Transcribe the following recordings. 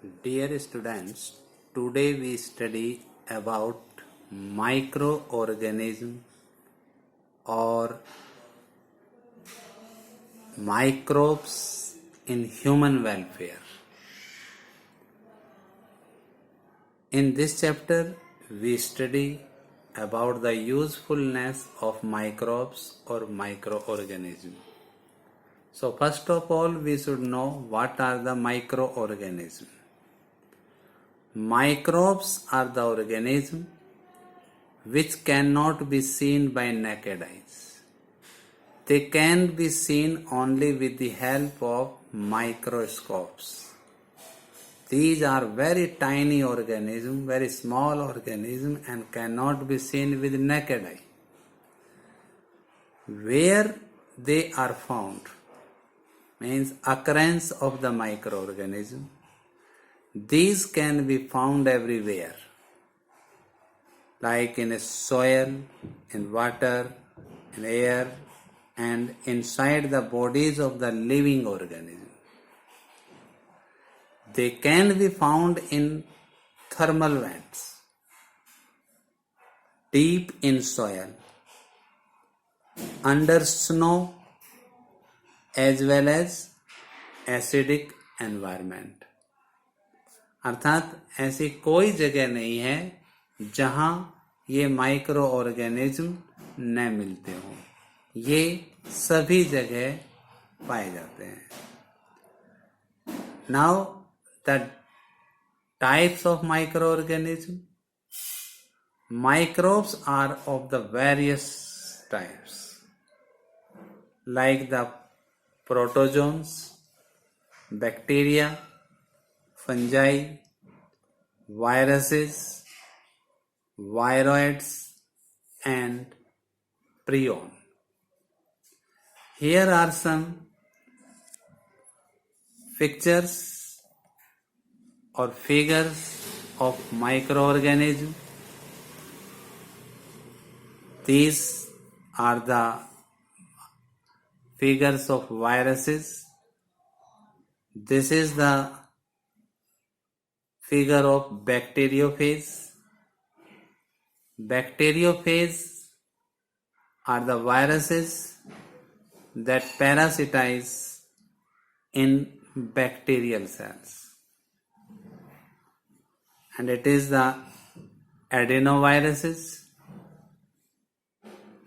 Dear students, today we study about microorganism or microbes in human welfare. In this chapter, we study about the usefulness of microbes or microorganisms. So first of all, we should know what are the microorganisms. Microbes are the organisms which cannot be seen by naked eyes. They can be seen only with the help of microscopes. These are very tiny organisms, very small organisms, and cannot be seen with naked eye. Where they are found means occurrence of the microorganism. These can be found everywhere, like in a soil, in water, in air, and inside the bodies of the living organism. They can be found in thermal vents, deep in soil, under snow, as well as acidic environment. अर्थात ऐसी कोई जगह नहीं है जहां ये micro organism न मिलते हों. ये सभी जगह पाए जाते हैं. Now the types of micro organism. Microbes are of the various types, like the protozoans, bacteria, fungi, viruses, viroids, and prion. Here are some pictures or figures of microorganisms. These are the figures of viruses. This is the figure of bacteriophage. Bacteriophage are the viruses that parasitize in bacterial cells. And it is the adenoviruses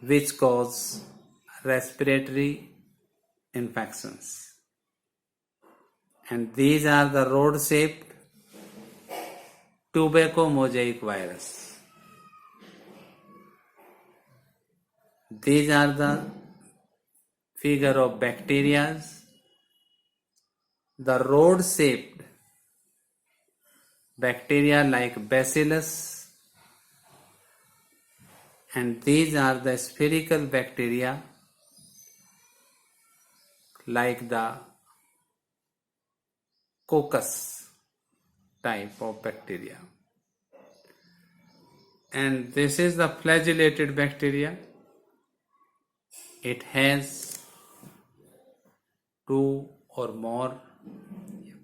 which cause respiratory infections. And these are the rod-shaped tobacco mosaic virus. These are the figure of bacteria. The rod-shaped bacteria like bacillus, and these are the spherical bacteria like the coccus type of bacteria. And this is the flagellated bacteria. It has two or more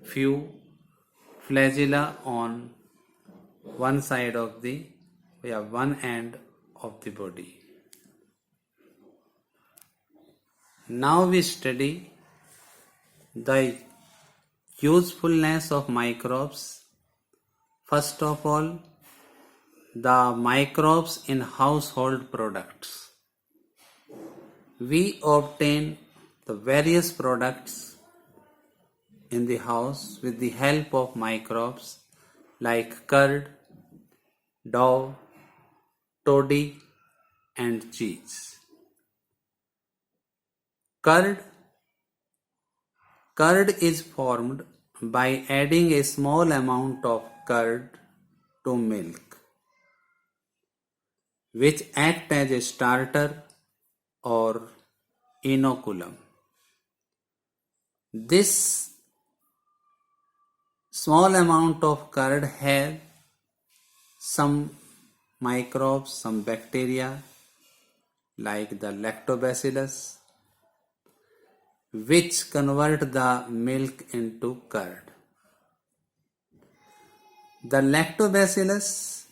few flagella on one side of the one end of the body. Now we study the usefulness of microbes. First of all, the microbes in household products. We obtain the various products in the house with the help of microbes like curd, dough, toddy, and cheese. Curd is formed by adding a small amount of curd to milk, which act as a starter or inoculum. This small amount of curd has some microbes, some bacteria like the lactobacillus, which convert the milk into curd. The lactobacillus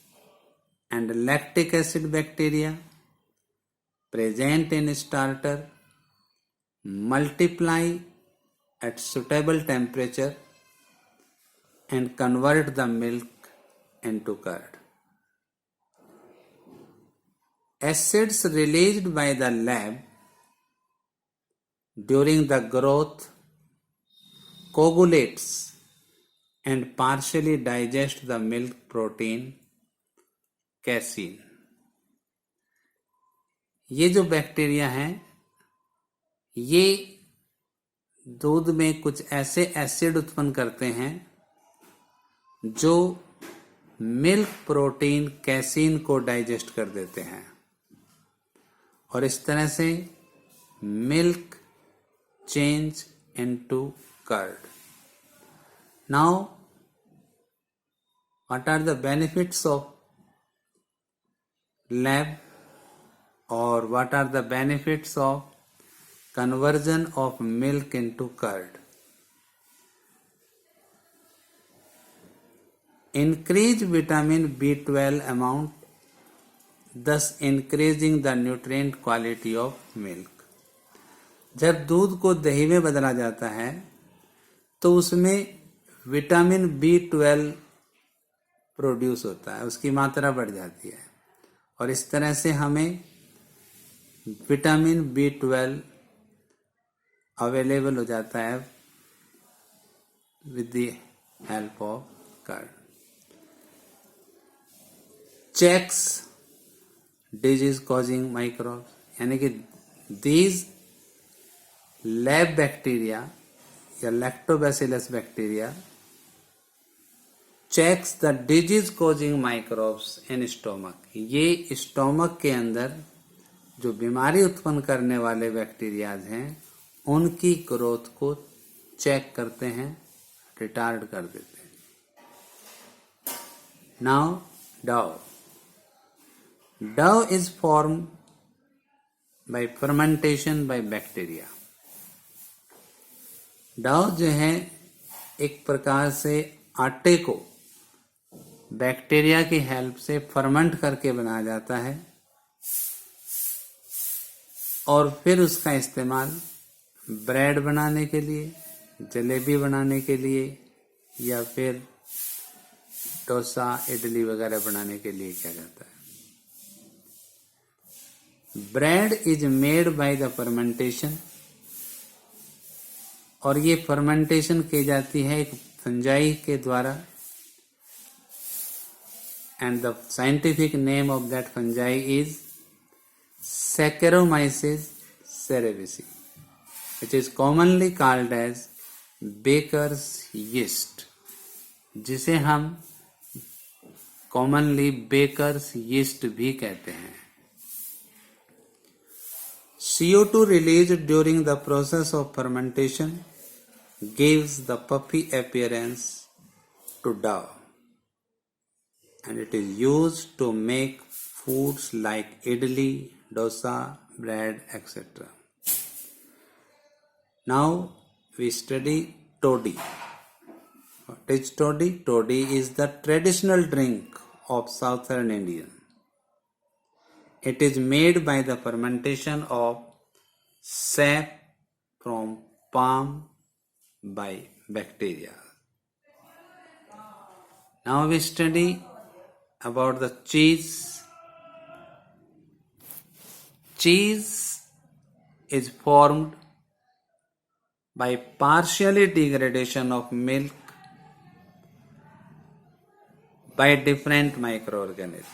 and lactic acid bacteria present in starter multiply at suitable temperature and convert the milk into curd. Acids released by the lab during the growth coagulates and partially digest the milk protein casein. ये जो bacteria हैं ये दूध में कुछ ऐसे acid उत्पन्न करते हैं जो मिल्क प्रोटीन कैसीन को डाइजेस्ट कर देते हैं और इस तरह से milk change into curd. Now what are the benefits of lab और what are the benefits of conversion of milk into curd? Increase vitamin B12 amount, thus increasing the nutrient quality of milk. जब दूध को दही में बदला जाता है तो उसमें विटामिन B12 प्रोड्यूस होता है, उसकी मात्रा बढ़ जाती है और इस तरह से हमें विटामिन B12 अवेलेबल हो जाता है with the help of curd. Checks disease causing microbes, यानी कि दीज लैब बैक्टीरिया या lactobacillus bacteria checks the disease causing microbes in stomach. ये स्टोमक के अंदर जो बीमारी उत्पन्न करने वाले बैक्टीरियाज हैं उनकी ग्रोथ को चेक करते हैं, रिटार्ड कर देते हैं. Now Dove is form by fermentation by bacteria. Dove जो है एक प्रकार से आटे को बैक्टीरिया की हेल्प से फर्मेंट करके बनाया जाता है और फिर उसका इस्तेमाल ब्रेड बनाने के लिए, जलेबी बनाने के लिए या फिर डोसा इडली वगैरह बनाने के लिए किया जाता है. Bread is made by the fermentation और ये फर्मेंटेशन की जाती है एक फंजाई के द्वारा and the scientific name of that fungi is Saccharomyces cerevisiae, which is commonly called as baker's yeast, जिसे हम commonly baker's yeast भी कहते हैं. CO2 released during the process of fermentation gives the puffy appearance to dough, and it is used to make foods like idli, dosa, bread, etc. Now we study toddy. What is toddy? Toddy is the traditional drink of southern India. It is made by the fermentation of sap from palm by bacteria. Now we study about the cheese. Cheese is formed by partially degradation of milk by different microorganisms.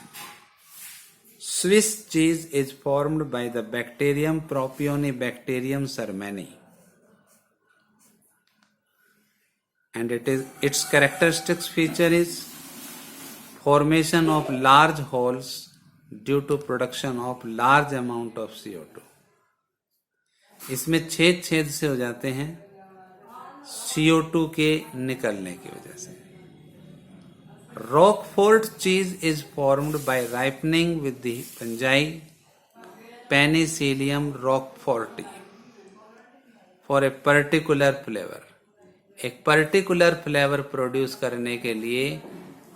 Swiss cheese is formed by the bacterium Propionibacterium sermani, and its characteristic feature is formation of large holes due to production of large amount of CO2. इसमें छेद से हो जाते हैं CO2 के निकलने की वजह से. Roquefort cheese is formed by ripening with the fungi Penicillium roqueforti for a particular flavor. एक पर्टिकुलर फ्लेवर प्रोड्यूस करने के लिए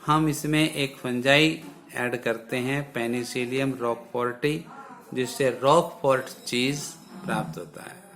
हम इसमें एक फंजाई ऐड करते हैं, पेनिसिलियम रॉकफोर्टी, जिससे रॉकफोर्ट चीज प्राप्त होता है।